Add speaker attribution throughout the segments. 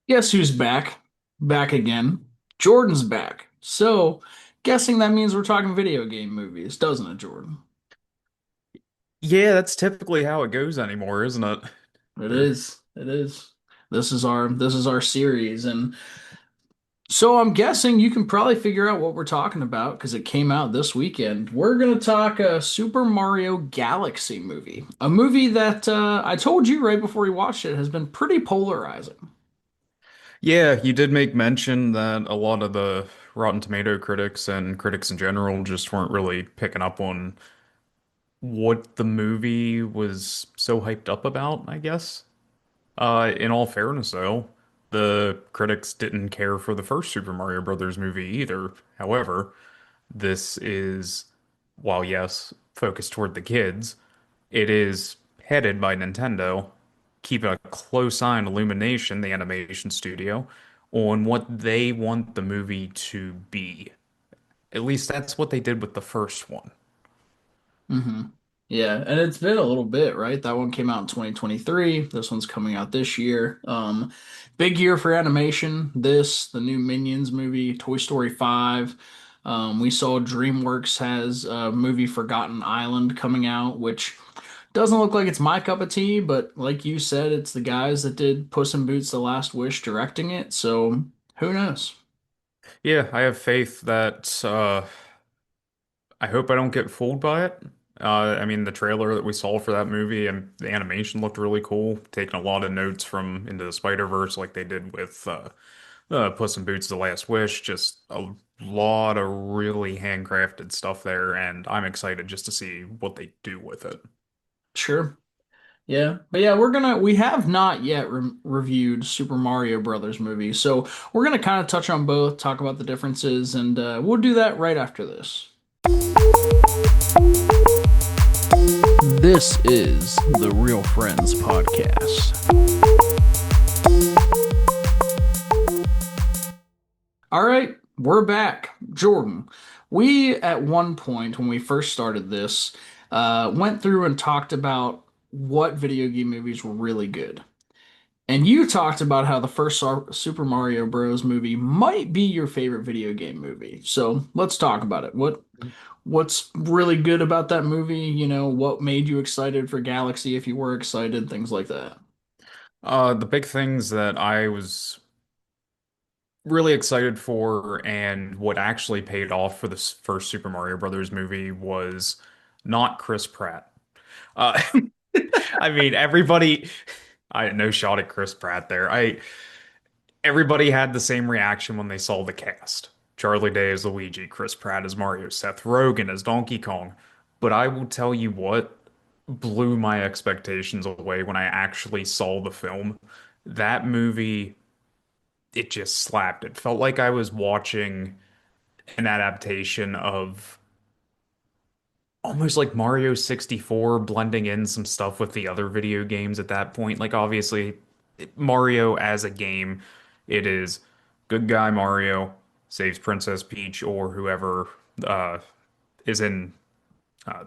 Speaker 1: Guess who's back? Back again. Jordan's back. So, guessing that means we're talking video game movies, doesn't it, Jordan?
Speaker 2: Yeah, that's typically how it goes anymore, isn't it?
Speaker 1: It
Speaker 2: Or
Speaker 1: is. It is. This is our series, and so I'm guessing you can probably figure out what we're talking about because it came out this weekend. We're gonna talk a Super Mario Galaxy movie, a movie that I told you right before we watched it has been pretty polarizing.
Speaker 2: yeah, you did make mention that a lot of the Rotten Tomato critics and critics in general just weren't really picking up on what the movie was so hyped up about, I guess. In all fairness, though, the critics didn't care for the first Super Mario Brothers movie either. However, this is, while yes, focused toward the kids, it is headed by Nintendo, keeping a close eye on Illumination, the animation studio, on what they want the movie to be. At least that's what they did with the first one.
Speaker 1: hmm Yeah, and it's been a little bit, right? That one came out in 2023. This one's coming out this year. Big year for animation. This, the new Minions movie, Toy Story 5. We saw DreamWorks has a movie Forgotten Island coming out, which doesn't look like it's my cup of tea, but like you said, it's the guys that did Puss in Boots: The Last Wish directing it, so who knows?
Speaker 2: Yeah, I have faith that I hope I don't get fooled by it. I mean, the trailer that we saw for that movie and the animation looked really cool, taking a lot of notes from Into the Spider-Verse like they did with Puss in Boots: The Last Wish. Just a lot of really handcrafted stuff there, and I'm excited just to see what they do with it.
Speaker 1: Sure. Yeah, but yeah, we have not yet reviewed Super Mario Brothers movie, so we're gonna kind of touch on both, talk about the differences, and we'll do that right after this. This is the Real Friends Podcast. All right, we're back. Jordan, we at one point when we first started this, went through and talked about what video game movies were really good. And you talked about how the first Super Mario Bros. Movie might be your favorite video game movie. So let's talk about it. What's really good about that movie? What made you excited for Galaxy if you were excited, things like that.
Speaker 2: The big things that I was really excited for and what actually paid off for this first Super Mario Brothers movie was not Chris Pratt. Uh, I mean, everybody, I no shot at Chris Pratt there. Everybody had the same reaction when they saw the cast. Charlie Day as Luigi, Chris Pratt as Mario, Seth Rogen as Donkey Kong. But I will tell you what blew my expectations away when I actually saw the film. That movie, it just slapped. It felt like I was watching an adaptation of almost like Mario 64 blending in some stuff with the other video games at that point. Like obviously Mario as a game, it is good guy Mario saves Princess Peach or uh is in uh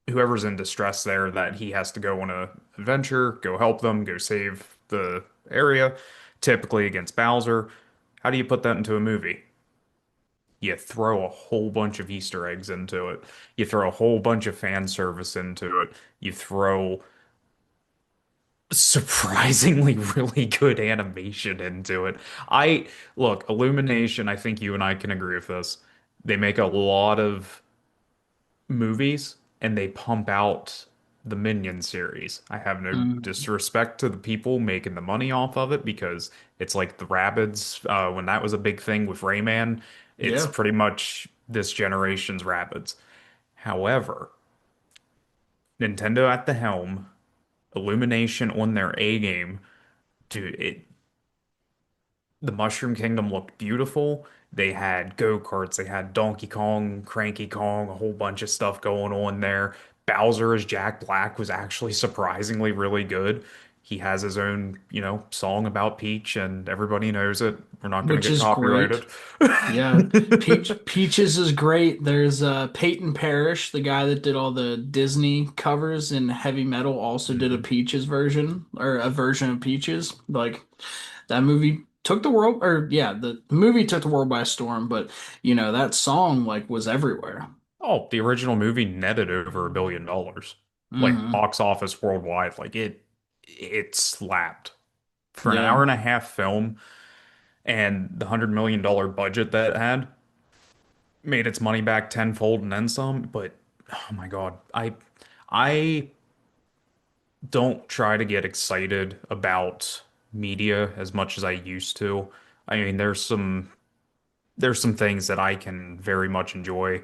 Speaker 2: whoever's in distress there that he has to go on a adventure, go help them, go save the area, typically against Bowser. How do you put that into a movie? You throw a whole bunch of Easter eggs into it. You throw a whole bunch of fan service into it. You throw surprisingly really good animation into it. I look, Illumination, I think you and I can agree with this. They make a lot of movies and they pump out the Minion series. I have no
Speaker 1: Mhm.
Speaker 2: disrespect to the people making the money off of it because it's like the Rabbids, when that was a big thing with Rayman, it's
Speaker 1: Yeah,
Speaker 2: pretty much this generation's Rabbids. However, Nintendo at the helm, Illumination on their A game, dude, the Mushroom Kingdom looked beautiful. They had go-karts, they had Donkey Kong, Cranky Kong, a whole bunch of stuff going on there. Bowser as Jack Black was actually surprisingly really good. He has his own, song about Peach, and everybody knows it. We're not going to
Speaker 1: which
Speaker 2: get
Speaker 1: is great.
Speaker 2: copyrighted.
Speaker 1: Yeah, Peaches is great. There's Peyton Parrish, the guy that did all the Disney covers in heavy metal, also did a
Speaker 2: Mhm.
Speaker 1: Peaches version or a version of Peaches. Like that movie took the world, or yeah, the movie took the world by storm, but that song like was everywhere.
Speaker 2: Oh, the original movie netted over $1 billion, like
Speaker 1: Hmm.
Speaker 2: box office worldwide. Like it slapped for an
Speaker 1: Yeah.
Speaker 2: hour and a half film, and the $100 million budget that it had made its money back tenfold and then some. But oh my God, I don't try to get excited about media as much as I used to. I mean, there's some things that I can very much enjoy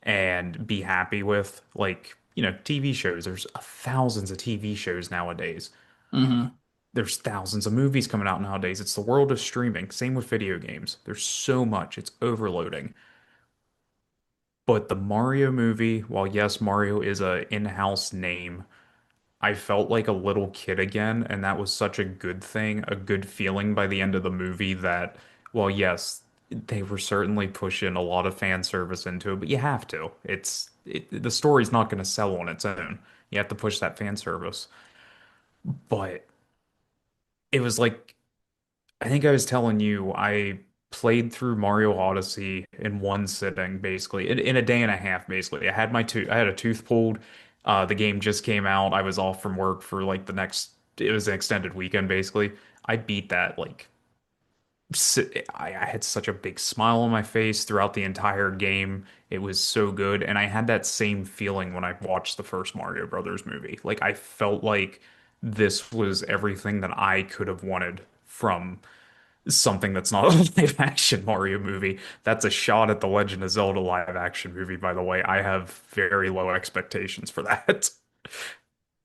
Speaker 2: and be happy with, like, TV shows. There's thousands of TV shows nowadays.
Speaker 1: Hmm.
Speaker 2: There's thousands of movies coming out nowadays. It's the world of streaming. Same with video games. There's so much. It's overloading. But the Mario movie, while yes, Mario is a in-house name, I felt like a little kid again, and that was such a good thing, a good feeling by the end of the movie that, well, yes, they were certainly pushing a lot of fan service into it, but you have to. The story's not going to sell on its own. You have to push that fan service. But it was like, I think I was telling you, I played through Mario Odyssey in one sitting, basically, in a day and a half, basically. I had a tooth pulled. The game just came out. I was off from work for like it was an extended weekend, basically. I beat that like, I had such a big smile on my face throughout the entire game. It was so good. And I had that same feeling when I watched the first Mario Brothers movie. Like, I felt like this was everything that I could have wanted from something that's not a live action Mario movie. That's a shot at the Legend of Zelda live action movie, by the way. I have very low expectations for that.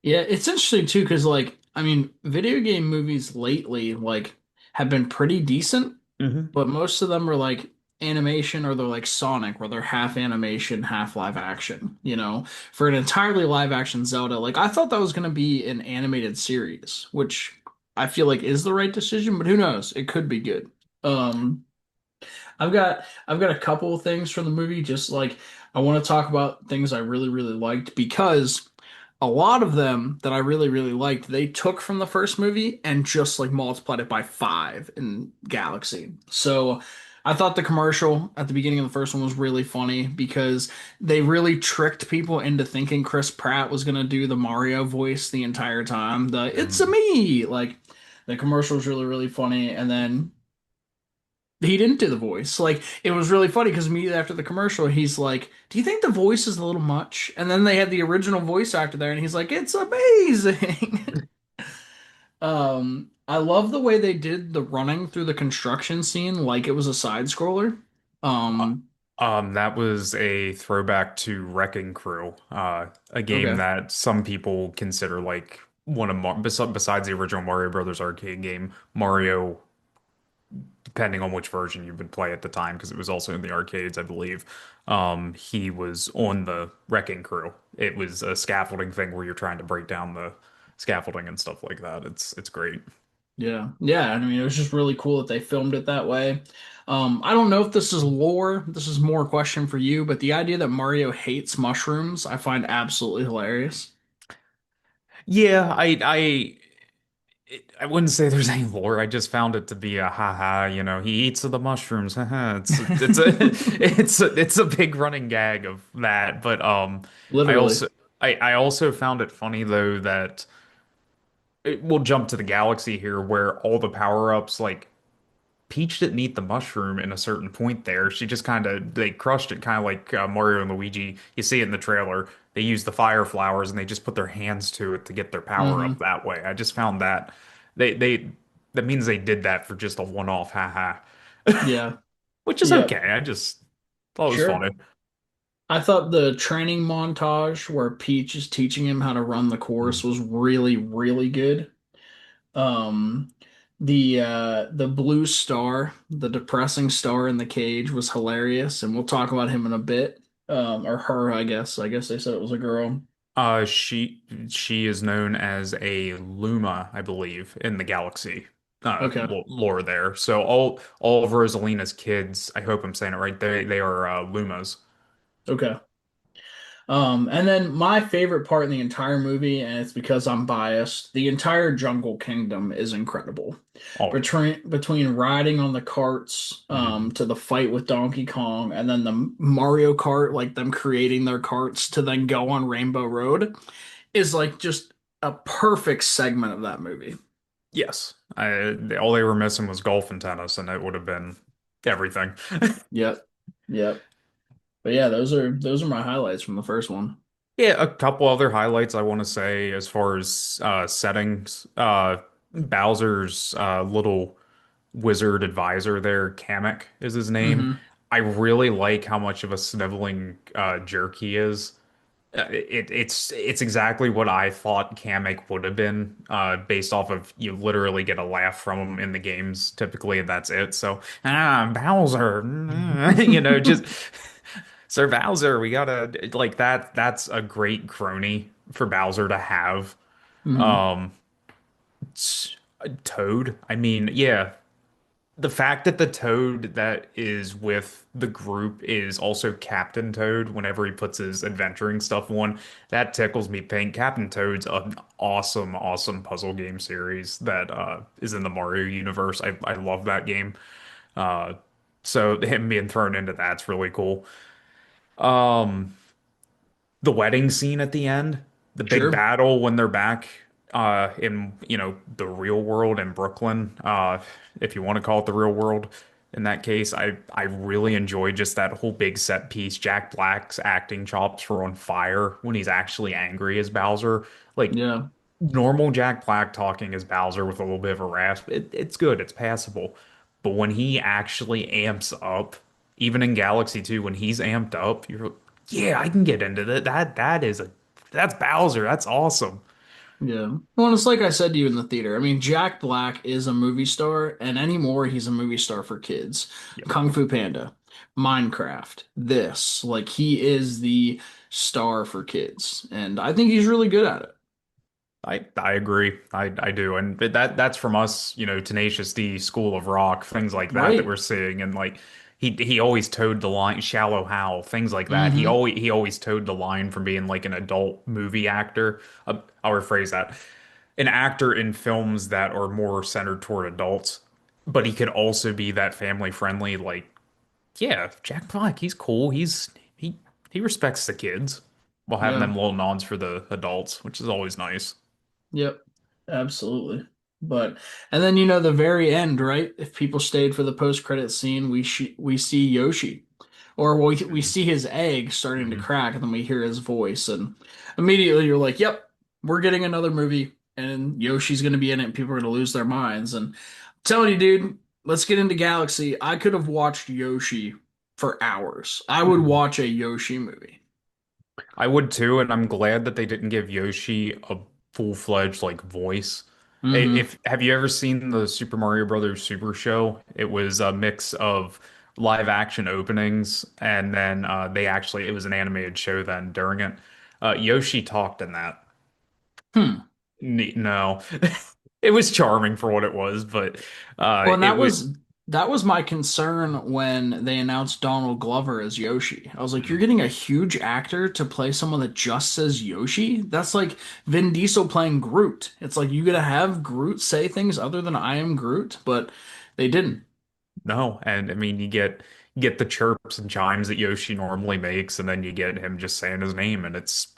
Speaker 1: Yeah, it's interesting too, because like, I mean, video game movies lately like have been pretty decent,
Speaker 2: Hmm.
Speaker 1: but most of them are like animation or they're like Sonic, where they're half animation, half live action. For an entirely live action Zelda, like I thought that was going to be an animated series, which I feel like is the right decision, but who knows? It could be good. Um, I've got a couple of things from the movie, just like I want to talk about things I really, really liked because a lot of them that I really, really liked, they took from the first movie and just like multiplied it by five in Galaxy. So I thought the commercial at the beginning of the first one was really funny because they really tricked people into thinking Chris Pratt was gonna do the Mario voice the entire time. The "It's a me" like the commercial was really, really funny, and then he didn't do the voice. Like it was really funny because immediately after the commercial, he's like, "Do you think the voice is a little much?" And then they had the original voice actor there, and he's like, "It's amazing." I love the way they did the running through the construction scene like it was a side scroller.
Speaker 2: Uh,
Speaker 1: Um,
Speaker 2: that was a throwback to Wrecking Crew, a game
Speaker 1: okay.
Speaker 2: that some people consider like one of besides the original Mario Brothers arcade game, Mario, depending on which version you would play at the time, because it was also in the arcades, I believe. He was on the Wrecking Crew. It was a scaffolding thing where you're trying to break down the scaffolding and stuff like that. It's great.
Speaker 1: Yeah. Yeah, I mean it was just really cool that they filmed it that way. I don't know if this is lore. This is more a question for you, but the idea that Mario hates mushrooms, I find absolutely hilarious.
Speaker 2: Yeah, I wouldn't say there's any lore. I just found it to be a haha, he eats the mushrooms. Haha. It's a big running gag of that. But I
Speaker 1: Literally.
Speaker 2: also I also found it funny though that we'll jump to the galaxy here where all the power-ups like Peach didn't eat the mushroom in a certain point there. She just they crushed it kind of like Mario and Luigi. You see it in the trailer. They use the fire flowers and they just put their hands to it to get their power up
Speaker 1: Hmm.
Speaker 2: that way. I just found that they that means they did that for just a one-off haha,
Speaker 1: Yeah.
Speaker 2: which is
Speaker 1: Yep.
Speaker 2: okay. I just thought it was
Speaker 1: Sure.
Speaker 2: funny.
Speaker 1: I thought the training montage where Peach is teaching him how to run the course was really, really good. Um, the blue star, the depressing star in the cage was hilarious, and we'll talk about him in a bit. Or her, I guess. I guess they said it was a girl.
Speaker 2: She is known as a Luma, I believe, in the galaxy
Speaker 1: Okay.
Speaker 2: lore there. So all of Rosalina's kids, I hope I'm saying it right, they are Lumas.
Speaker 1: Okay. And then my favorite part in the entire movie, and it's because I'm biased, the entire Jungle Kingdom is incredible.
Speaker 2: Oh,
Speaker 1: Between riding on the carts,
Speaker 2: mhm.
Speaker 1: to the fight with Donkey Kong, and then the Mario Kart, like them creating their carts to then go on Rainbow Road, is like just a perfect segment of that movie.
Speaker 2: Yes. All they were missing was golf and tennis, and it would have been everything.
Speaker 1: Yep. Yep. But yeah, those are my highlights from the first one.
Speaker 2: Yeah, a couple other highlights I want to say as far as settings. Bowser's little wizard advisor there, Kamek is his name.
Speaker 1: Hmm.
Speaker 2: I really like how much of a sniveling jerk he is. It's exactly what I thought Kamek would have been, based off of you literally get a laugh from him in the games typically, and that's it. So, Bowser, just Sir Bowser, we gotta like that. That's a great crony for Bowser to have.
Speaker 1: Hmm.
Speaker 2: Um, Toad, I mean, yeah, the fact that the Toad that is with the group is also Captain Toad whenever he puts his adventuring stuff on, that tickles me pink. Captain Toad's an awesome, awesome puzzle game series that is in the Mario universe. I love that game. Uh, so him being thrown into that's really cool. Um, the wedding scene at the end, the big
Speaker 1: Sure.
Speaker 2: battle when they're back in the real world in Brooklyn, if you want to call it the real world. In that case, I really enjoyed just that whole big set piece. Jack Black's acting chops were on fire when he's actually angry as Bowser. Like
Speaker 1: Yeah.
Speaker 2: normal Jack Black talking as Bowser with a little bit of a rasp, it's good, it's passable. But when he actually amps up, even in Galaxy 2, when he's amped up, yeah, I can get into that. That's Bowser. That's awesome.
Speaker 1: Yeah. Well, it's like I said to you in the theater. I mean, Jack Black is a movie star, and anymore he's a movie star for kids.
Speaker 2: Yep.
Speaker 1: Kung Fu Panda, Minecraft, this. Like he is the star for kids, and I think he's really good at it.
Speaker 2: I agree. I do. And that's from us, Tenacious D, School of Rock, things like that
Speaker 1: Right?
Speaker 2: we're seeing. And like he always towed the line, Shallow Hal, things like that. He
Speaker 1: Mm-hmm.
Speaker 2: always he always towed the line from being like an adult movie actor. I'll rephrase that. An actor in films that are more centered toward adults, but he could also be that family friendly, like, yeah, Jack Black, he's cool. He respects the kids while having
Speaker 1: Yeah.
Speaker 2: them little nods for the adults, which is always nice.
Speaker 1: Yep, absolutely. But and then the very end, right? If people stayed for the post-credit scene, we see Yoshi, or we
Speaker 2: Mhm.
Speaker 1: see his egg starting to
Speaker 2: Mhm.
Speaker 1: crack, and then we hear his voice, and immediately you're like, "Yep, we're getting another movie, and Yoshi's going to be in it, and people are going to lose their minds." And I'm telling you, dude, let's get into Galaxy. I could have watched Yoshi for hours. I would
Speaker 2: Mhm.
Speaker 1: watch a Yoshi movie.
Speaker 2: I would too, and I'm glad that they didn't give Yoshi a full-fledged like voice.
Speaker 1: Mm-hmm.
Speaker 2: If have you ever seen the Super Mario Brothers Super Show? It was a mix of live action openings and then it was an animated show then during it. Yoshi talked in that.
Speaker 1: Hmm.
Speaker 2: No. It was charming for what it was, but
Speaker 1: Well, and
Speaker 2: it would.
Speaker 1: that was my concern when they announced Donald Glover as Yoshi. I was like, you're
Speaker 2: Mhm.
Speaker 1: getting a huge actor to play someone that just says Yoshi? That's like Vin Diesel playing Groot. It's like you gotta have Groot say things other than I am Groot, but they didn't.
Speaker 2: No, and I mean you get the chirps and chimes that Yoshi normally makes, and then you get him just saying his name, and it's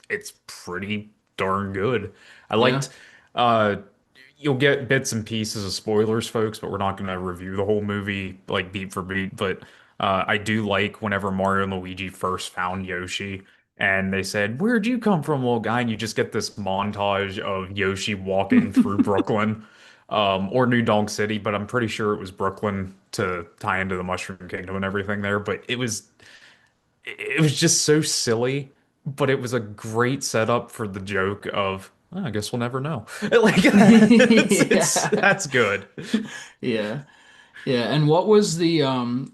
Speaker 2: pretty darn good. I
Speaker 1: Yeah.
Speaker 2: liked uh you'll get bits and pieces of spoilers, folks, but we're not gonna review the whole movie like beat for beat. But I do like whenever Mario and Luigi first found Yoshi and they said, "Where'd you come from, little guy?" And you just get this montage of Yoshi walking through Brooklyn or New Donk City, but I'm pretty sure it was Brooklyn to tie into the Mushroom Kingdom and everything there. But it was just so silly, but it was a great setup for the joke of, "Oh, I guess we'll never know." Like it's
Speaker 1: Yeah.
Speaker 2: that's good.
Speaker 1: Yeah. Yeah, and what was the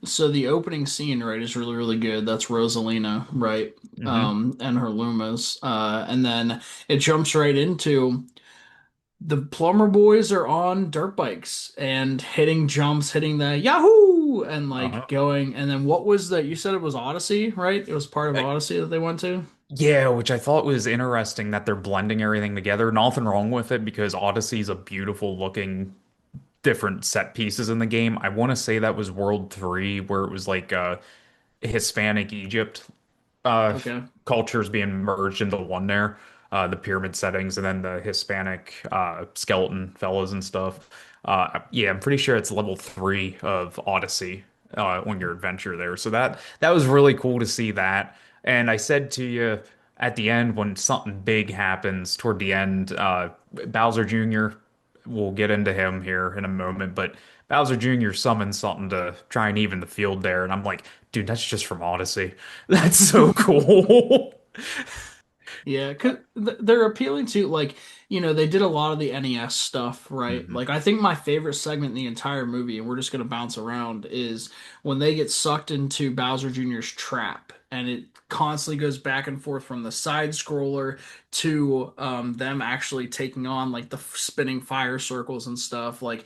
Speaker 1: so the opening scene, right, is really, really good. That's Rosalina, right?
Speaker 2: Hmm.
Speaker 1: And her Lumas. And then it jumps right into the plumber boys are on dirt bikes and hitting jumps, hitting the Yahoo and like
Speaker 2: Uh-huh.
Speaker 1: going. And then what was that? You said it was Odyssey, right? It was part of
Speaker 2: Uh,
Speaker 1: Odyssey that they went to.
Speaker 2: Yeah, which I thought was interesting that they're blending everything together. Nothing wrong with it because Odyssey's a beautiful looking different set pieces in the game. I want to say that was World 3 where it was like Hispanic Egypt uh
Speaker 1: Okay.
Speaker 2: cultures being merged into one there. The pyramid settings and then the Hispanic skeleton fellows and stuff. Yeah, I'm pretty sure it's level 3 of Odyssey on your adventure there. So that was really cool to see that. And I said to you at the end when something big happens toward the end, Bowser Jr. We'll get into him here in a moment, but Bowser Jr. summoned something to try and even the field there, and I'm like, dude, that's just from Odyssey. That's so cool.
Speaker 1: Yeah, 'cause they're appealing to like, they did a lot of the NES stuff, right?
Speaker 2: Mhm.
Speaker 1: Like I think my favorite segment in the entire movie, and we're just gonna bounce around, is when they get sucked into Bowser Jr.'s trap and it constantly goes back and forth from the side scroller to them actually taking on like the spinning fire circles and stuff. Like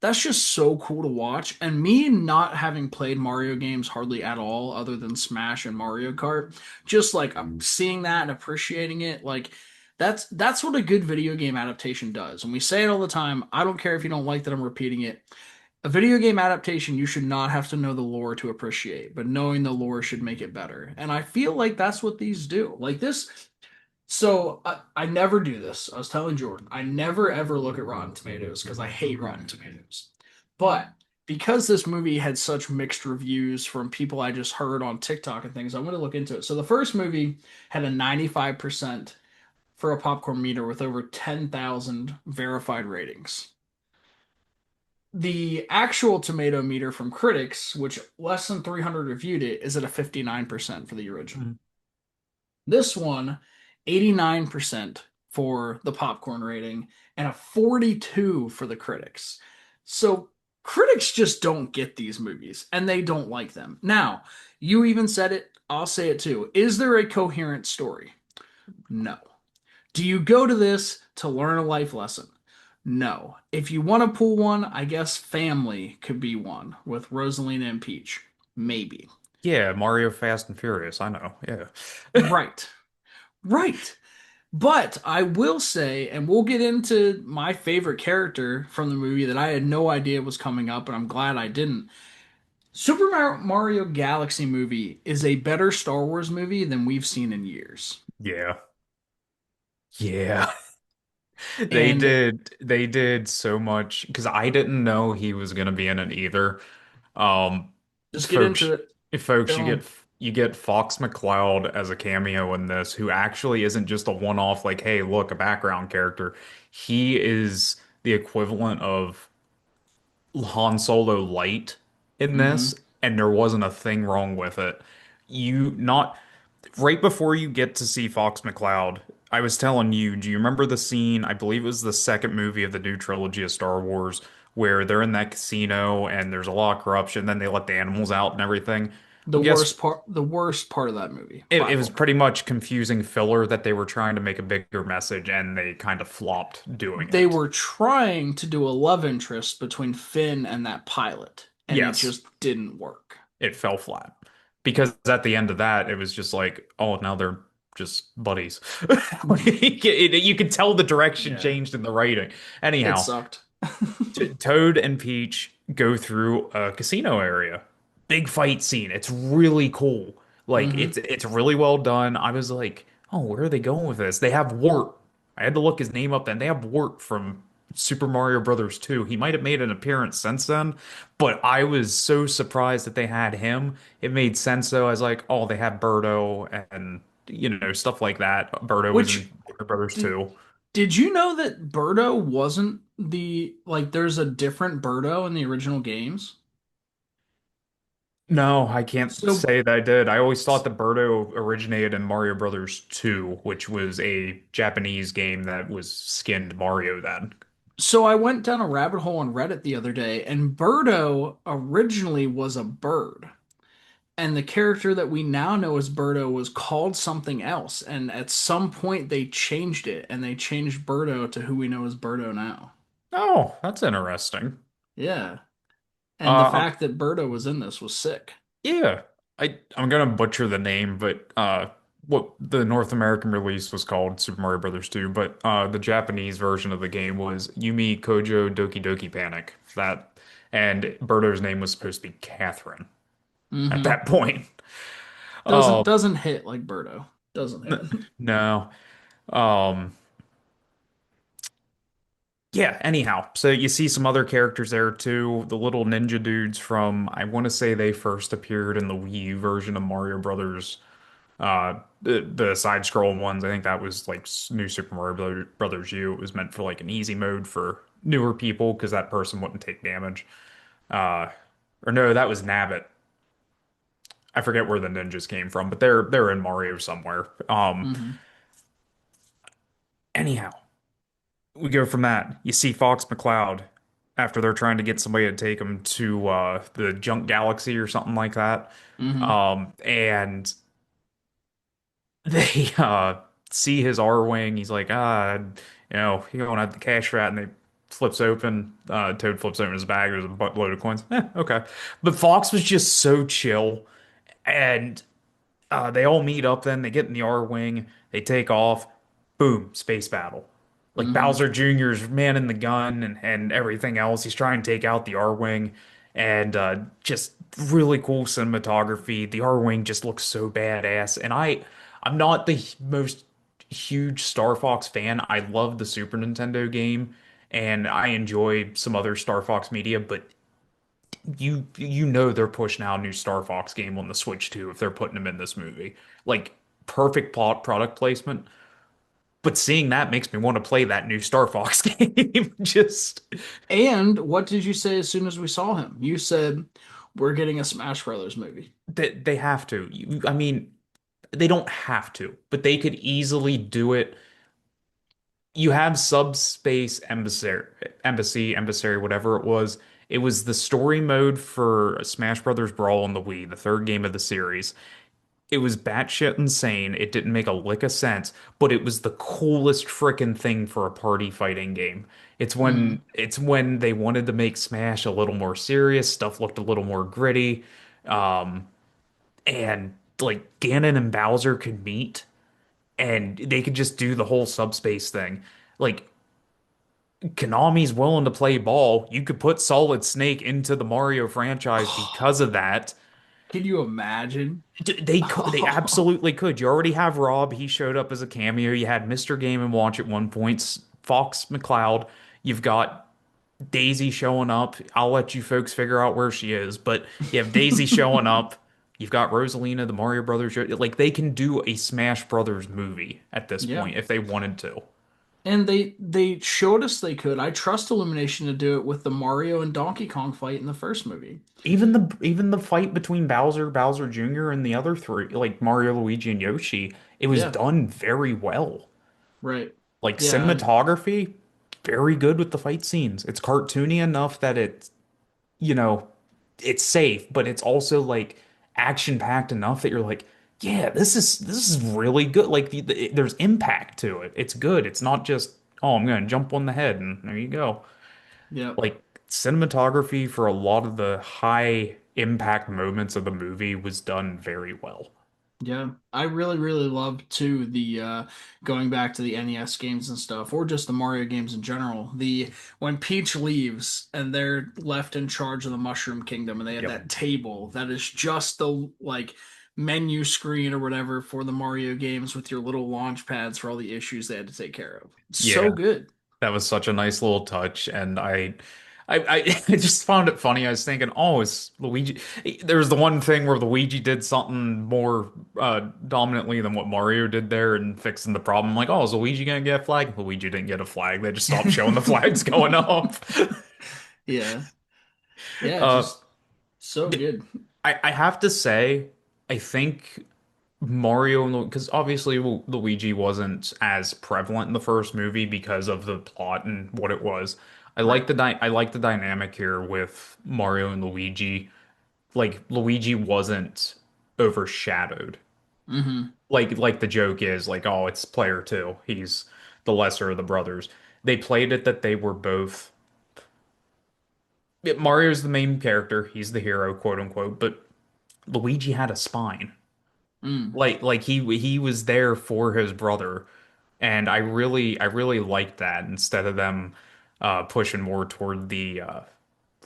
Speaker 1: that's just so cool to watch. And me not having played Mario games hardly at all, other than Smash and Mario Kart, just like I'm seeing that and appreciating it, like that's what a good video game adaptation does. And we say it all the time. I don't care if you don't like that I'm repeating it. A video game adaptation, you should not have to know the lore to appreciate, but knowing the lore should make it better. And I feel like that's what these do. Like this, so I never do this. I was telling Jordan, I never ever look at Rotten Tomatoes because I hate Rotten Tomatoes. But because this movie had such mixed reviews from people I just heard on TikTok and things, I want to look into it. So the first movie had a 95% for a popcorn meter with over 10,000 verified ratings. The actual tomato meter from critics, which less than 300 reviewed it, is at a 59% for the original.
Speaker 2: Mhm.
Speaker 1: This one, 89% for the popcorn rating and a 42 for the critics. So critics just don't get these movies and they don't like them. Now, you even said it, I'll say it too. Is there a coherent story? No. Do you go to this to learn a life lesson? No. If you want to pull one, I guess Family could be one with Rosalina and Peach. Maybe.
Speaker 2: Yeah, Mario Fast and Furious. I know. Yeah.
Speaker 1: Right. Right. But I will say, and we'll get into my favorite character from the movie that I had no idea was coming up, and I'm glad I didn't. Mario Galaxy movie is a better Star Wars movie than we've seen in years.
Speaker 2: Yeah. Yeah.
Speaker 1: And
Speaker 2: They did so much because I didn't know he was gonna be in it either. Um,
Speaker 1: just get
Speaker 2: folks,
Speaker 1: into it.
Speaker 2: folks,
Speaker 1: Go on.
Speaker 2: you get Fox McCloud as a cameo in this, who actually isn't just a one-off, like, hey, look, a background character. He is the equivalent of Han Solo light in this,
Speaker 1: Hmm.
Speaker 2: and there wasn't a thing wrong with it. You not right before you get to see Fox McCloud, I was telling you, do you remember the scene? I believe it was the second movie of the new trilogy of Star Wars, where they're in that casino and there's a lot of corruption, then they let the animals out and everything. Well, guess
Speaker 1: The worst part of that movie, by
Speaker 2: it was
Speaker 1: far.
Speaker 2: pretty much confusing filler that they were trying to make a bigger message and they kind of flopped doing
Speaker 1: They
Speaker 2: it.
Speaker 1: were trying to do a love interest between Finn and that pilot, and it
Speaker 2: Yes.
Speaker 1: just didn't work.
Speaker 2: It fell flat because at the end of that, it was just like, oh, now they're just buddies. You could tell the direction
Speaker 1: Yeah,
Speaker 2: changed in the writing.
Speaker 1: it
Speaker 2: Anyhow,
Speaker 1: sucked.
Speaker 2: T Toad and Peach go through a casino area. Big fight scene. It's really cool. Like
Speaker 1: Hmm.
Speaker 2: it's really well done. I was like, oh, where are they going with this? They have Wart. I had to look his name up then. They have Wart from Super Mario Brothers 2. He might have made an appearance since then, but I was so surprised that they had him. It made sense though. I was like, oh, they have Birdo and stuff like that. Birdo was in
Speaker 1: Which
Speaker 2: Mario Brothers
Speaker 1: did
Speaker 2: 2.
Speaker 1: did you know that Birdo wasn't the like there's a different Birdo in the original games?
Speaker 2: No, I can't
Speaker 1: So
Speaker 2: say that I did. I always thought the Birdo originated in Mario Brothers 2, which was a Japanese game that was skinned Mario then.
Speaker 1: so I went down a rabbit hole on Reddit the other day, and Birdo originally was a bird. And the character that we now know as Birdo was called something else. And at some point they changed it and they changed Birdo to who we know as Birdo now.
Speaker 2: Oh, that's interesting.
Speaker 1: Yeah. And the
Speaker 2: Uh,
Speaker 1: fact that Birdo was in this was sick.
Speaker 2: yeah, I'm gonna butcher the name, but what the North American release was called Super Mario Brothers 2, but the Japanese version of the game was Yumi Kojo Doki Doki Panic. That and Birdo's name was supposed to be Catherine at
Speaker 1: Hmm.
Speaker 2: that point.
Speaker 1: Doesn't
Speaker 2: Um,
Speaker 1: doesn't hit like Birdo. Doesn't hit.
Speaker 2: no. Um, yeah, anyhow. So you see some other characters there too. The little ninja dudes from I want to say they first appeared in the Wii U version of Mario Brothers. The side scrolling ones, I think that was like New Super Mario Brothers U. It was meant for like an easy mode for newer people because that person wouldn't take damage. Uh, or no, that was Nabbit. I forget where the ninjas came from, but they're in Mario somewhere.
Speaker 1: Hmm.
Speaker 2: Anyhow, we go from that. You see Fox McCloud after they're trying to get somebody to take them to the Junk Galaxy or something like that.
Speaker 1: Hmm.
Speaker 2: And they see his R-Wing. He's like, you don't have the cash for that. And they flips open, Toad flips open his bag. There's a buttload of coins. Okay. But Fox was just so chill. And they all meet up then. They get in the R-Wing. They take off. Boom, space battle. Like
Speaker 1: Hmm.
Speaker 2: Bowser Jr.'s manning the gun and everything else. He's trying to take out the R-Wing. And just really cool cinematography. The R-Wing just looks so badass. And I'm not the most huge Star Fox fan. I love the Super Nintendo game. And I enjoy some other Star Fox media, but you know they're pushing out a new Star Fox game on the Switch too if they're putting them in this movie. Like perfect plot product placement. But seeing that makes me want to play that new Star Fox game. Just
Speaker 1: And what did you say as soon as we saw him? You said we're getting a Smash Brothers movie.
Speaker 2: they have to. I mean, they don't have to, but they could easily do it. You have Subspace Embassy, whatever it was. It was the story mode for Smash Brothers Brawl on the Wii, the third game of the series. It was batshit insane. It didn't make a lick of sense, but it was the coolest freaking thing for a party fighting game.
Speaker 1: Hmm.
Speaker 2: It's when they wanted to make Smash a little more serious, stuff looked a little more gritty, um, and like Ganon and Bowser could meet, and they could just do the whole subspace thing. Like Konami's willing to play ball. You could put Solid Snake into the Mario franchise because of that.
Speaker 1: Can you imagine?
Speaker 2: They absolutely could. You already have Rob. He showed up as a cameo. You had Mr. Game and Watch at one point. Fox McCloud. You've got Daisy showing up. I'll let you folks figure out where she is, but you have Daisy showing up. You've got Rosalina, the Mario Brothers. Like they can do a Smash Brothers movie at this
Speaker 1: Yeah.
Speaker 2: point if they wanted to.
Speaker 1: And they showed us they could. I trust Illumination to do it with the Mario and Donkey Kong fight in the first movie.
Speaker 2: Even the fight between Bowser Jr. and the other three, like Mario, Luigi, and Yoshi, it was
Speaker 1: Yeah,
Speaker 2: done very well.
Speaker 1: right.
Speaker 2: Like
Speaker 1: Yeah,
Speaker 2: cinematography, very good with the fight scenes. It's cartoony enough that you know, it's safe, but it's also like action-packed enough that you're like, yeah, this is really good. Like there's impact to it. It's good. It's not just, oh, I'm gonna jump on the head and there you go.
Speaker 1: yeah.
Speaker 2: Like cinematography for a lot of the high impact moments of the movie was done very well.
Speaker 1: Yeah, I really, really love too the going back to the NES games and stuff, or just the Mario games in general. The when Peach leaves and they're left in charge of the Mushroom Kingdom, and they have
Speaker 2: Yep.
Speaker 1: that table that is just the like menu screen or whatever for the Mario games with your little launch pads for all the issues they had to take care of. So
Speaker 2: Yeah.
Speaker 1: good.
Speaker 2: That was such a nice little touch, and I just found it funny. I was thinking, oh, is Luigi? There's the one thing where Luigi did something more dominantly than what Mario did there, and fixing the problem. Like, oh, is Luigi gonna get a flag? Luigi didn't get a flag. They just stopped showing the flags going up.
Speaker 1: Yeah, yeah,
Speaker 2: Uh,
Speaker 1: just so good.
Speaker 2: I have to say, I think Mario and because obviously Luigi wasn't as prevalent in the first movie because of the plot and what it was.
Speaker 1: Right.
Speaker 2: I like the dynamic here with Mario and Luigi. Like Luigi wasn't overshadowed.
Speaker 1: Hmm.
Speaker 2: Like the joke is like, oh, it's player two. He's the lesser of the brothers. They played it that they were both. Mario's the main character. He's the hero, quote unquote. But Luigi had a spine.
Speaker 1: Mm.
Speaker 2: Like he was there for his brother, and I really liked that instead of them pushing more toward the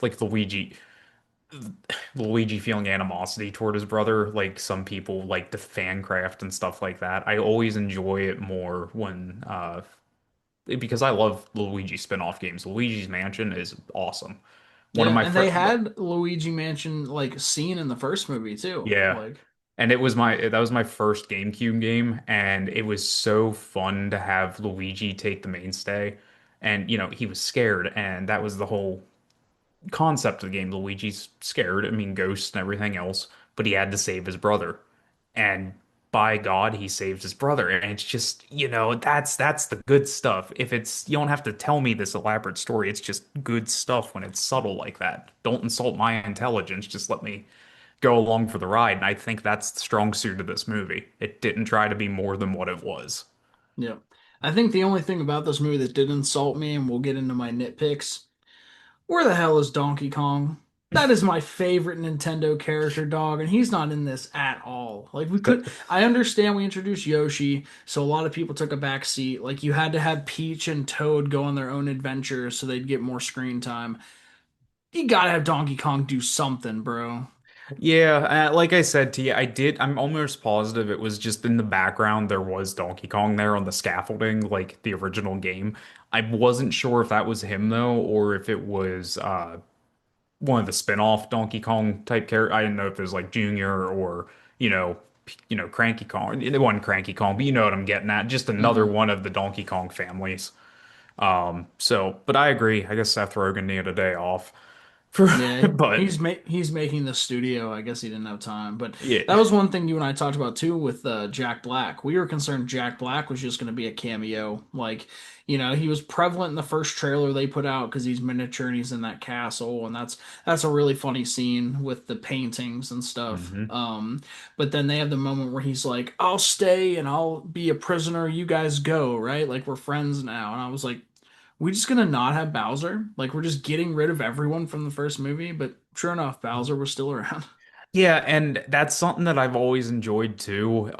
Speaker 2: like Luigi feeling animosity toward his brother, like some people like the fan craft and stuff like that. I always enjoy it more when because I love Luigi spin-off games. Luigi's Mansion is awesome. One of
Speaker 1: Yeah,
Speaker 2: my
Speaker 1: and they
Speaker 2: fr
Speaker 1: had Luigi Mansion like scene in the first movie too.
Speaker 2: Yeah.
Speaker 1: Like,
Speaker 2: And it was my that was my first GameCube game, and it was so fun to have Luigi take the mainstay. And he was scared, and that was the whole concept of the game. Luigi's scared, I mean ghosts and everything else, but he had to save his brother. And by God, he saved his brother. And it's just, that's the good stuff. If it's you don't have to tell me this elaborate story, it's just good stuff when it's subtle like that. Don't insult my intelligence, just let me go along for the ride. And I think that's the strong suit of this movie. It didn't try to be more than what it was.
Speaker 1: yeah. I think the only thing about this movie that did insult me, and we'll get into my nitpicks, where the hell is Donkey Kong? That is my favorite Nintendo character, dog, and he's not in this at all. Like we could, I understand we introduced Yoshi, so a lot of people took a back seat. Like you had to have Peach and Toad go on their own adventures so they'd get more screen time. You gotta have Donkey Kong do something, bro.
Speaker 2: Yeah, like I said to you, I'm almost positive it was just in the background. There was Donkey Kong there on the scaffolding, like the original game. I wasn't sure if that was him though, or if it was one of the spin-off Donkey Kong type character. I didn't know if it was like Junior or Cranky Kong. It wasn't Cranky Kong, but you know what I'm getting at. Just another
Speaker 1: Hmm.
Speaker 2: one of the Donkey Kong families. But I agree. I guess Seth Rogen needed a day off for,
Speaker 1: Yeah,
Speaker 2: but
Speaker 1: he's making the studio. I guess he didn't have time, but that
Speaker 2: yeah.
Speaker 1: was one thing you and I talked about too with Jack Black. We were concerned Jack Black was just going to be a cameo. Like, he was prevalent in the first trailer they put out because he's miniature and he's in that castle, and that's a really funny scene with the paintings and stuff.
Speaker 2: hmm
Speaker 1: But then they have the moment where he's like, "I'll stay and I'll be a prisoner. You guys go, right? Like we're friends now." And I was like, we just gonna not have Bowser? Like we're just getting rid of everyone from the first movie, but sure enough, Bowser was still around.
Speaker 2: Yeah, and that's something that I've always enjoyed too.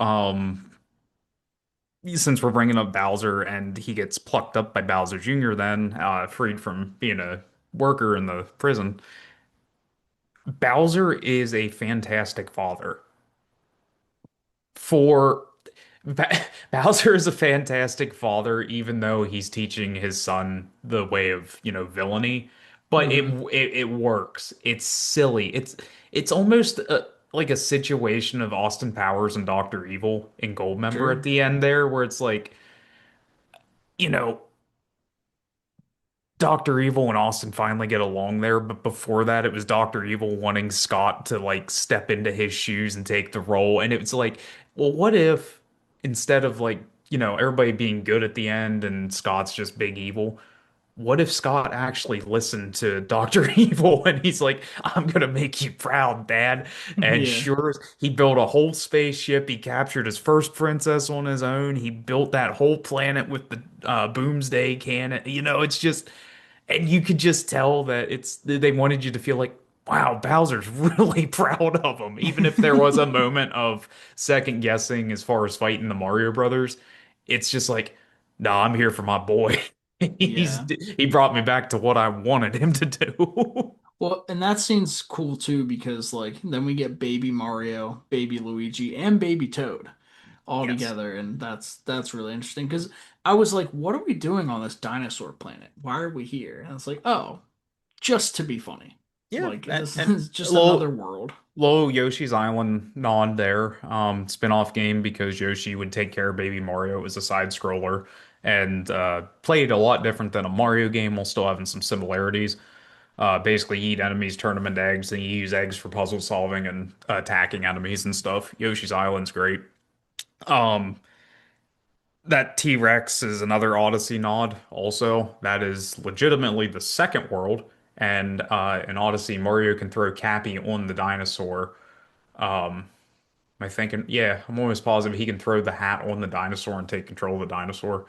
Speaker 2: Since we're bringing up Bowser and he gets plucked up by Bowser Jr., then freed from being a worker in the prison. Bowser is a fantastic father. For Ba Bowser is a fantastic father, even though he's teaching his son the way of, villainy. But it
Speaker 1: Hmm.
Speaker 2: it, it works. It's silly. It's almost like a situation of Austin Powers and Dr. Evil in Goldmember at
Speaker 1: Sure.
Speaker 2: the end there, where it's like, you know, Dr. Evil and Austin finally get along there, but before that, it was Dr. Evil wanting Scott to like step into his shoes and take the role. And it was like, well, what if instead of like, everybody being good at the end and Scott's just big evil, what if Scott actually listened to Dr. Evil and he's like, I'm gonna make you proud, Dad. And
Speaker 1: Yeah.
Speaker 2: sure, he built a whole spaceship. He captured his first princess on his own. He built that whole planet with the Boomsday cannon. It's just, and you could just tell that they wanted you to feel like, wow, Bowser's really proud of him, even if there was a moment of second guessing as far as fighting the Mario Brothers. It's just like, nah, I'm here for my boy. He's
Speaker 1: Yeah.
Speaker 2: he brought me back to what I wanted him to do.
Speaker 1: Well, and that scene's cool too because like then we get baby Mario, baby Luigi, and baby Toad all
Speaker 2: Yes.
Speaker 1: together, and that's really interesting because I was like, what are we doing on this dinosaur planet? Why are we here? And it's like, oh, just to be funny.
Speaker 2: Yeah,
Speaker 1: Like
Speaker 2: and,
Speaker 1: this
Speaker 2: and
Speaker 1: is just another
Speaker 2: low
Speaker 1: world.
Speaker 2: low Yoshi's Island nod there. Spin-off game because Yoshi would take care of Baby Mario. It was a side scroller and played a lot different than a Mario game while still having some similarities. Basically, you eat enemies, turn them into eggs, and you use eggs for puzzle solving and attacking enemies and stuff. Yoshi's Island's great. Um, that T-Rex is another Odyssey nod. Also, that is legitimately the second world. And in Odyssey, Mario can throw Cappy on the dinosaur. Am I thinking? Yeah, I'm almost positive he can throw the hat on the dinosaur and take control of the dinosaur,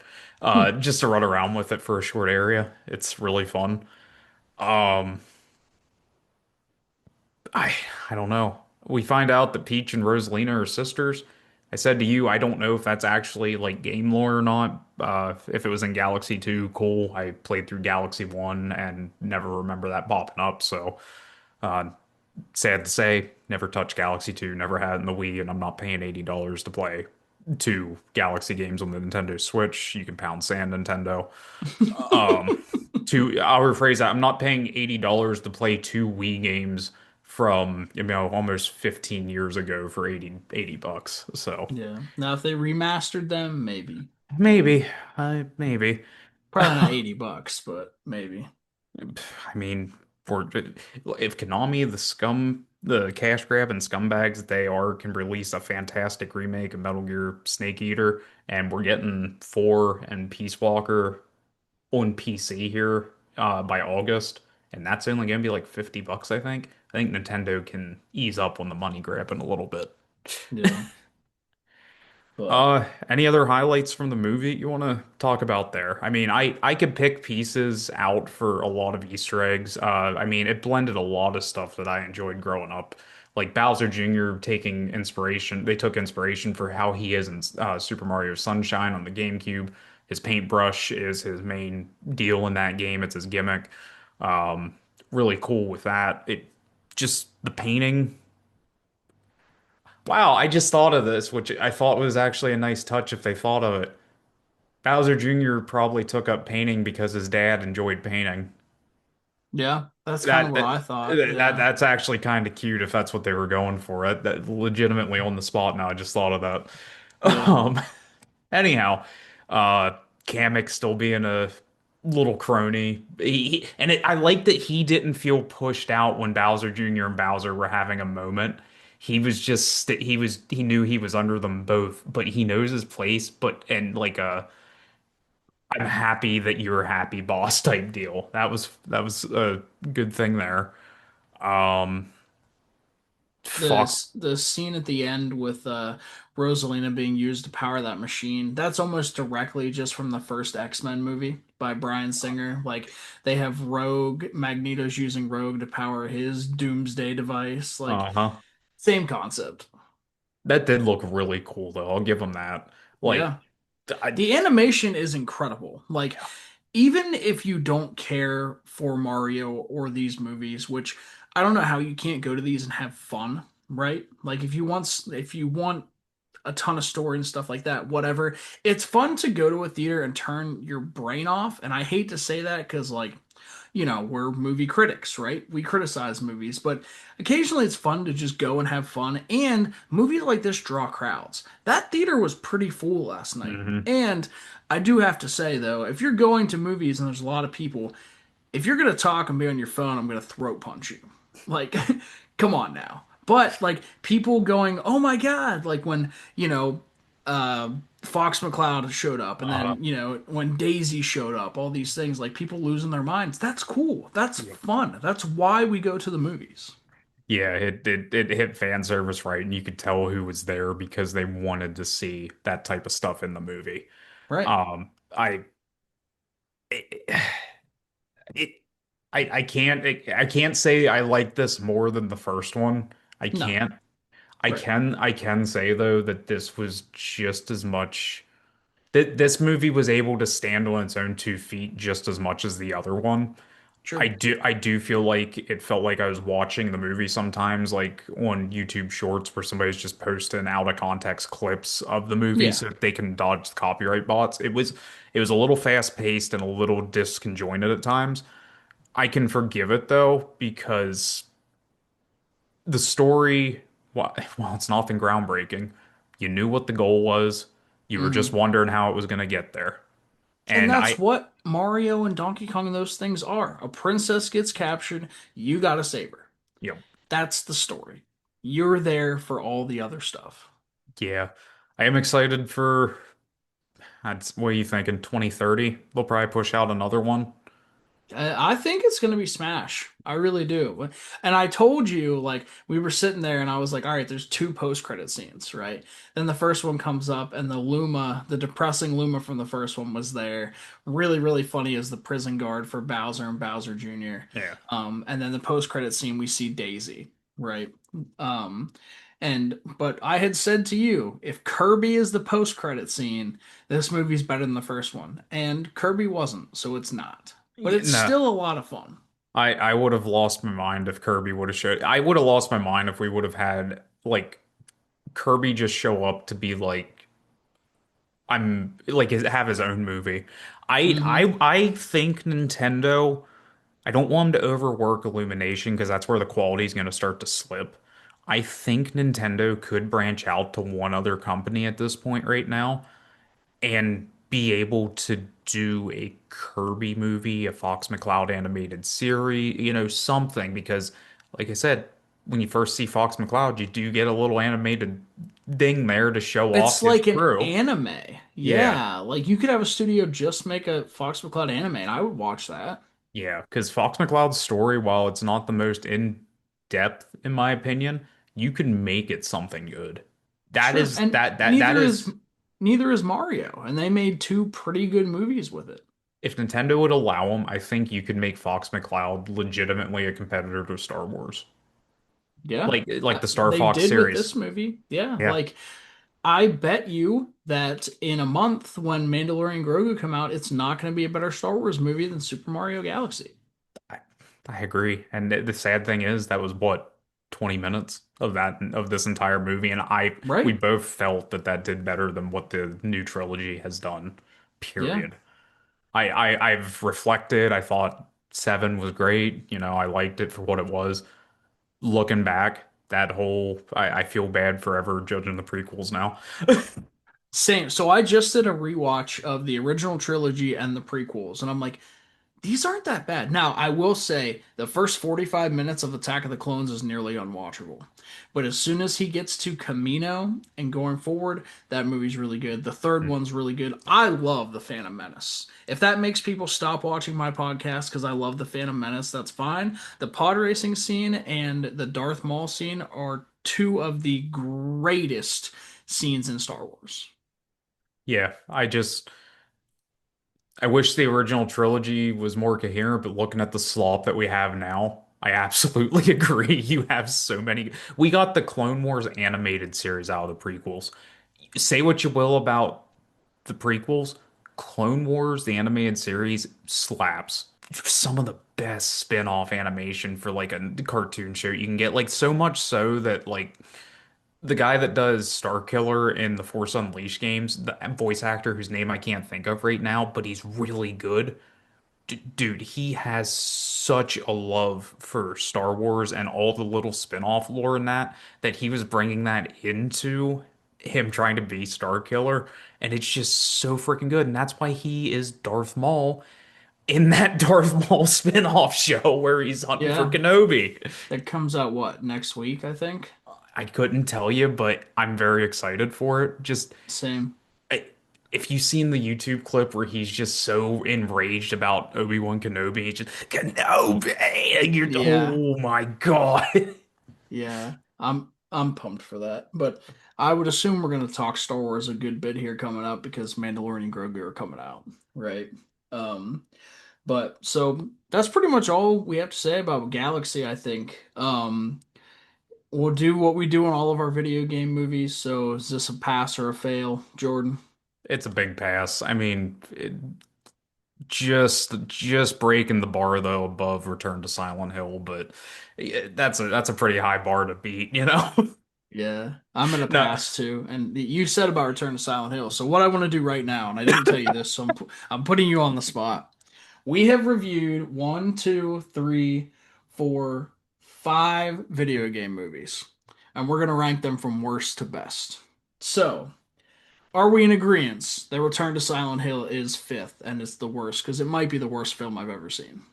Speaker 1: Hmm.
Speaker 2: just to run around with it for a short area. It's really fun. Um, I I don't know. we find out that Peach and Rosalina are sisters. I said to you, I don't know if that's actually like game lore or not. If it was in Galaxy 2, cool. I played through Galaxy 1 and never remember that popping up. So, uh, sad to say, never touched Galaxy 2, never had it in the Wii, and I'm not paying $80 to play two Galaxy games on the Nintendo Switch. You can pound sand, Nintendo. Um, I'll rephrase that. I'm not paying $80 to play two Wii games from, almost 15 years ago for 80 bucks. So
Speaker 1: Yeah. Now, if they remastered them, maybe.
Speaker 2: maybe, maybe.
Speaker 1: Probably not $80, but maybe.
Speaker 2: I mean, for if Konami, the cash grab and scumbags that they are, can release a fantastic remake of Metal Gear Snake Eater, and we're getting 4 and Peace Walker on PC here by August, and that's only gonna be like 50 bucks, I think. I think Nintendo can ease up on the money grabbing a little bit.
Speaker 1: Yeah. But
Speaker 2: Any other highlights from the movie you want to talk about there? I mean, I could pick pieces out for a lot of Easter eggs. I mean, it blended a lot of stuff that I enjoyed growing up. Like Bowser Jr. taking inspiration, they took inspiration for how he is in Super Mario Sunshine on the GameCube. His paintbrush is his main deal in that game. It's his gimmick. Um, really cool with that. It just the painting. Wow, I just thought of this, which I thought was actually a nice touch if they thought of it. Bowser Jr. probably took up painting because his dad enjoyed painting.
Speaker 1: yeah, that's kind of
Speaker 2: That
Speaker 1: what
Speaker 2: that,
Speaker 1: I thought. Yeah.
Speaker 2: that's actually kind of cute if that's what they were going for. That legitimately on the spot now. I just thought of that.
Speaker 1: Yeah.
Speaker 2: Um, anyhow, uh, Kamek still being a little crony. I like that he didn't feel pushed out when Bowser Jr. and Bowser were having a moment. He was just he knew he was under them both, but he knows his place. But and like a I'm happy that you're happy boss type deal. That was a good thing there. Um, fuck.
Speaker 1: The scene at the end with Rosalina being used to power that machine, that's almost directly just from the first X-Men movie by Bryan Singer. Like they have Rogue, Magneto's using Rogue to power his Doomsday device. Like
Speaker 2: Uh-huh.
Speaker 1: same concept.
Speaker 2: That did look really cool though. I'll give him that. Like
Speaker 1: Yeah.
Speaker 2: I
Speaker 1: The animation is incredible. Like even if you don't care for Mario or these movies, which I don't know how you can't go to these and have fun, right? Like if you want a ton of story and stuff like that, whatever. It's fun to go to a theater and turn your brain off. And I hate to say that because, like, we're movie critics, right? We criticize movies, but occasionally it's fun to just go and have fun. And movies like this draw crowds. That theater was pretty full last night.
Speaker 2: hmm
Speaker 1: And I do have to say, though, if you're going to movies and there's a lot of people, if you're gonna talk and be on your phone, I'm gonna throat punch you. Like, come on now. But like people going, oh my God, like when, uh Fox McCloud showed up, and
Speaker 2: Uh,
Speaker 1: then, when Daisy showed up, all these things, like people losing their minds. That's cool. That's
Speaker 2: yeah.
Speaker 1: fun. That's why we go to the movies.
Speaker 2: Yeah, it hit fan service right, and you could tell who was there because they wanted to see that type of stuff in the movie.
Speaker 1: Right.
Speaker 2: Um, I it, it I can't say I like this more than the first one. I
Speaker 1: No.
Speaker 2: can't.
Speaker 1: Right.
Speaker 2: I can say though that this was just as much that this movie was able to stand on its own 2 feet just as much as the other one.
Speaker 1: True.
Speaker 2: I do feel like it felt like I was watching the movie sometimes, like on YouTube Shorts, where somebody's just posting out of context clips of the movie
Speaker 1: Yeah.
Speaker 2: so that they can dodge the copyright bots. It was a little fast paced and a little disconjointed at times. I can forgive it though because the story, well, it's nothing groundbreaking. You knew what the goal was. You were just
Speaker 1: Hmm.
Speaker 2: wondering how it was going to get there.
Speaker 1: And
Speaker 2: And
Speaker 1: that's what Mario and Donkey Kong and those things are. A princess gets captured, you gotta save her.
Speaker 2: you know,
Speaker 1: That's the story. You're there for all the other stuff.
Speaker 2: yeah, I am excited for. What are you thinking? 2030? They'll probably push out another one.
Speaker 1: I think it's going to be Smash. I really do. And I told you, like, we were sitting there and I was like, all right, there's two post-credit scenes, right? Then the first one comes up and the depressing Luma from the first one was there. Really, really funny as the prison guard for Bowser and Bowser Jr.
Speaker 2: Yeah.
Speaker 1: And then the post-credit scene, we see Daisy. right? Um, but I had said to you, if Kirby is the post-credit scene, this movie's better than the first one, and Kirby wasn't, so it's not. But it's
Speaker 2: No,
Speaker 1: still a lot of fun.
Speaker 2: I would have lost my mind if Kirby would have showed. I would have lost my mind if we would have had like Kirby just show up to be like I'm like have his own movie.
Speaker 1: Hmm.
Speaker 2: I think Nintendo. I don't want them to overwork Illumination because that's where the quality is going to start to slip. I think Nintendo could branch out to one other company at this point right now and be able to do a Kirby movie, a Fox McCloud animated series, something. Because, like I said, when you first see Fox McCloud, you do get a little animated thing there to show off
Speaker 1: It's
Speaker 2: his
Speaker 1: like an
Speaker 2: crew.
Speaker 1: anime.
Speaker 2: Yeah,
Speaker 1: Yeah, like you could have a studio just make a Fox McCloud anime, and I would watch that.
Speaker 2: yeah, because Fox McCloud's story, while it's not the most in depth, in my opinion, you can make it something good. That
Speaker 1: Sure.
Speaker 2: is
Speaker 1: And
Speaker 2: that is
Speaker 1: neither is Mario, and they made two pretty good movies with it.
Speaker 2: if Nintendo would allow them, I think you could make Fox McCloud legitimately a competitor to Star Wars.
Speaker 1: Yeah.
Speaker 2: Like the Star
Speaker 1: They
Speaker 2: Fox
Speaker 1: did with
Speaker 2: series.
Speaker 1: this movie. Yeah,
Speaker 2: Yeah.
Speaker 1: like I bet you that in a month when Mandalorian Grogu come out, it's not going to be a better Star Wars movie than Super Mario Galaxy.
Speaker 2: I, I agree. And the sad thing is that was what 20 minutes of this entire movie and we
Speaker 1: Right.
Speaker 2: both felt that that did better than what the new trilogy has done.
Speaker 1: Yeah.
Speaker 2: Period. I've reflected. I thought seven was great. I liked it for what it was. Looking back, I feel bad forever judging the prequels now.
Speaker 1: Same. So I just did a rewatch of the original trilogy and the prequels, and I'm like, these aren't that bad. Now, I will say the first 45 minutes of Attack of the Clones is nearly unwatchable. But as soon as he gets to Camino and going forward, that movie's really good. The third one's really good. I love The Phantom Menace. If that makes people stop watching my podcast because I love The Phantom Menace, that's fine. The pod racing scene and the Darth Maul scene are two of the greatest scenes in Star Wars.
Speaker 2: Yeah, I wish the original trilogy was more coherent, but looking at the slop that we have now, I absolutely agree. You have so many. We got the Clone Wars animated series out of the prequels. Say what you will about the prequels, Clone Wars, the animated series, slaps. Some of the best spin-off animation for like a cartoon show you can get. Like so much so that like the guy that does Starkiller in the Force Unleashed games, the voice actor whose name I can't think of right now, but he's really good. Dude, he has such a love for Star Wars and all the little spin-off lore in that he was bringing that into him trying to be Starkiller, and it's just so freaking good. And that's why he is Darth Maul in that Darth Maul spin-off show where he's hunting for
Speaker 1: Yeah,
Speaker 2: Kenobi.
Speaker 1: that comes out what, next week, I think?
Speaker 2: I couldn't tell you, but I'm very excited for it. Just
Speaker 1: Same.
Speaker 2: I, if you've seen the YouTube clip where he's just so enraged about Obi-Wan Kenobi, he's just Kenobi, and you're
Speaker 1: Yeah.
Speaker 2: oh my God.
Speaker 1: Yeah. I'm pumped for that. But I would assume we're gonna talk Star Wars a good bit here coming up because Mandalorian and Grogu are coming out, right? Um, but so that's pretty much all we have to say about Galaxy, I think. We'll do what we do in all of our video game movies. So is this a pass or a fail, Jordan?
Speaker 2: It's a big pass. I mean, just breaking the bar though above Return to Silent Hill, but that's a pretty high bar to beat, you know?
Speaker 1: Yeah, I'm gonna
Speaker 2: No,
Speaker 1: pass too. And you said about Return to Silent Hill. So what I want to do right now, and I didn't tell you this, so I'm putting you on the spot. We have reviewed one, two, three, four, five video game movies, and we're gonna rank them from worst to best. So, are we in agreement that Return to Silent Hill is fifth and it's the worst? Because it might be the worst film I've ever seen.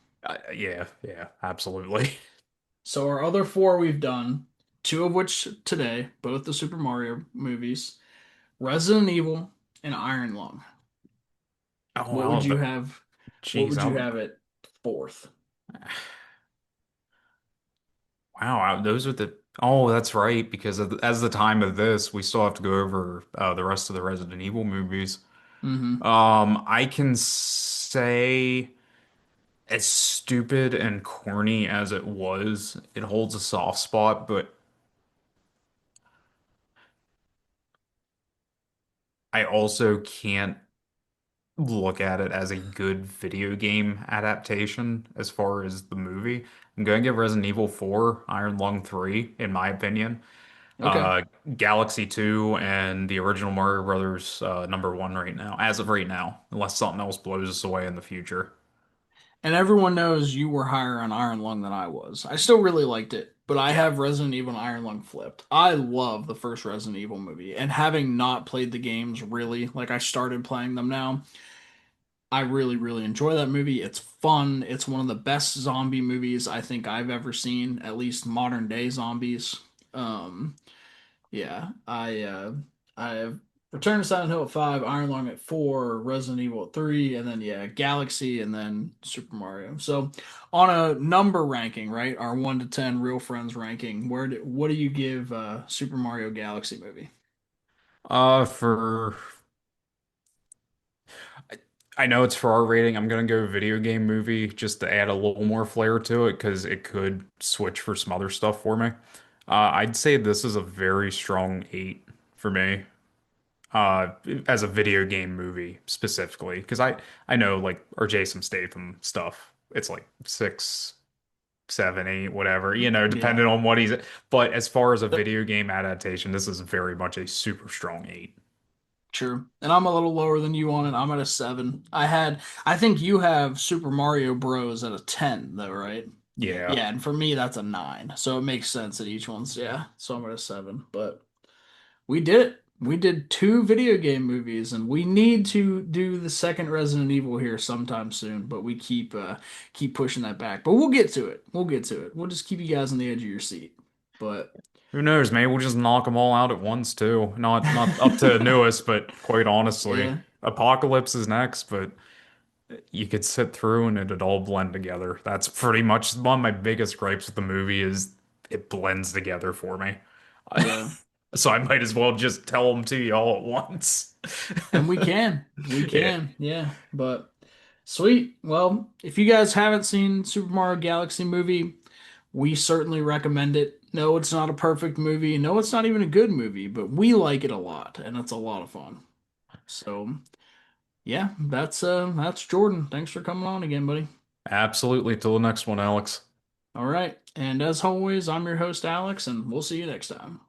Speaker 2: yeah, yeah, absolutely.
Speaker 1: So our other four we've done, two of which today, both the Super Mario movies, Resident Evil, and Iron Lung.
Speaker 2: Oh,
Speaker 1: What would
Speaker 2: well,
Speaker 1: you have? What
Speaker 2: geez,
Speaker 1: would
Speaker 2: I
Speaker 1: you
Speaker 2: would.
Speaker 1: have at fourth?
Speaker 2: Wow, those are the. Oh, that's right. Because as the time of this, we still have to go over the rest of the Resident Evil movies.
Speaker 1: Mm-hmm.
Speaker 2: I can say. as stupid and corny as it was, it holds a soft spot, but I also can't look at it as a good video game adaptation as far as the movie. I'm going to give Resident Evil 4 Iron Lung 3, in my opinion.
Speaker 1: Okay.
Speaker 2: Uh, Galaxy 2 and the original Mario Brothers number one right now, as of right now, unless something else blows us away in the future.
Speaker 1: And everyone knows you were higher on Iron Lung than I was. I still really liked it, but I have Resident Evil and Iron Lung flipped. I love the first Resident Evil movie, and having not played the games really, like I started playing them now, I really, really enjoy that movie. It's fun. It's one of the best zombie movies I think I've ever seen, at least modern day zombies. Um, Yeah, I have Return to Silent Hill at 5, Iron Lung at 4, Resident Evil at 3, and then yeah, Galaxy and then Super Mario. So on a number ranking, right? Our 1 to 10 real friends ranking, what do you give Super Mario Galaxy movie?
Speaker 2: For I know it's for our rating. I'm gonna go video game movie just to add a little more flair to it because it could switch for some other stuff for me. I'd say this is a very strong 8 for me. Uh, as a video game movie specifically, because I know like or Jason Statham stuff. It's like 6, 7, 8, whatever,
Speaker 1: Yeah,
Speaker 2: depending on what he's. But as far as a video game adaptation, this is very much a super strong 8.
Speaker 1: true. And I'm a little lower than you on it. I'm at a 7. I think you have Super Mario Bros. At a 10 though, right?
Speaker 2: Yeah.
Speaker 1: Yeah, and for me that's a 9. So it makes sense that each one's yeah. So I'm at a 7, but we did it. We did two video game movies, and we need to do the second Resident Evil here sometime soon. But we keep pushing that back. But we'll get to it. We'll get to it. We'll just keep you guys on the edge of your seat. But
Speaker 2: Who knows? Maybe we'll just knock them all out at once too. Not up to newest, but quite honestly,
Speaker 1: yeah,
Speaker 2: Apocalypse is next, but you could sit through and it'd all blend together. That's pretty much one of my biggest gripes with the movie is it blends together for me.
Speaker 1: yeah,
Speaker 2: So I might as well just tell them to you all at once.
Speaker 1: and we
Speaker 2: Yeah,
Speaker 1: can, yeah. But sweet. Well, if you guys haven't seen Super Mario Galaxy movie, we certainly recommend it. No, it's not a perfect movie. No, it's not even a good movie, but we like it a lot, and it's a lot of fun. So. Yeah, that's Jordan. Thanks for coming on again, buddy.
Speaker 2: absolutely. Till the next one, Alex.
Speaker 1: All right. And as always, I'm your host, Alex, and we'll see you next time.